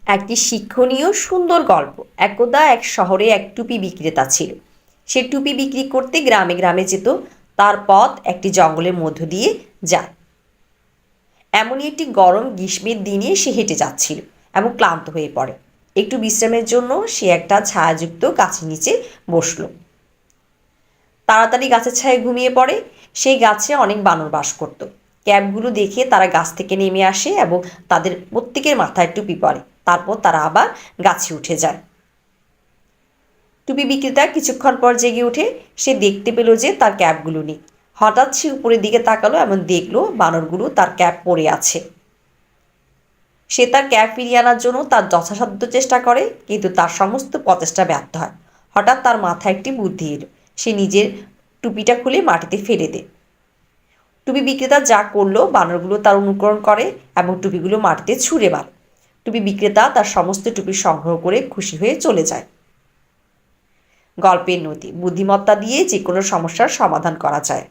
একটি শিক্ষণীয় সুন্দর গল্প। একদা এক শহরে এক টুপি বিক্রেতা ছিল। সে টুপি বিক্রি করতে গ্রামে গ্রামে যেত। তার পথ একটি জঙ্গলের মধ্য দিয়ে যায়। এমনই একটি গরম গ্রীষ্মের দিনে সে হেঁটে যাচ্ছিল এবং ক্লান্ত হয়ে পড়ে। একটু বিশ্রামের জন্য সে একটা ছায়াযুক্ত গাছের নিচে বসল। তাড়াতাড়ি গাছের ছায়ায় ঘুমিয়ে পড়ে। সেই গাছে অনেক বানর বাস করত। ক্যাবগুলো দেখে তারা গাছ থেকে নেমে আসে এবং তাদের প্রত্যেকের মাথায় টুপি পরে। তারপর তারা আবার গাছে উঠে যায়। টুপি বিক্রেতা কিছুক্ষণ পর জেগে ওঠে। সে দেখতে পেল যে তার ক্যাবগুলো নেই। হঠাৎ সে উপরের দিকে তাকালো এবং দেখলো বানরগুলো তার ক্যাব পরে আছে। সে তার ক্যাব ফিরিয়ে আনার জন্য তার যথাসাধ্য চেষ্টা করে, কিন্তু তার সমস্ত প্রচেষ্টা ব্যর্থ হয়। হঠাৎ তার মাথায় একটি বুদ্ধি এলো। সে নিজের টুপিটা খুলে মাটিতে ফেলে দেয়। টুপি বিক্রেতা যা করলো, বানরগুলো তার অনুকরণ করে এবং টুপিগুলো মাটিতে ছুঁড়ে মারে। টুপি বিক্রেতা তার সমস্ত টুপি সংগ্রহ করে খুশি হয়ে চলে যায়। গল্পের নতি: বুদ্ধিমত্তা দিয়ে যে কোনো সমস্যার সমাধান করা যায়।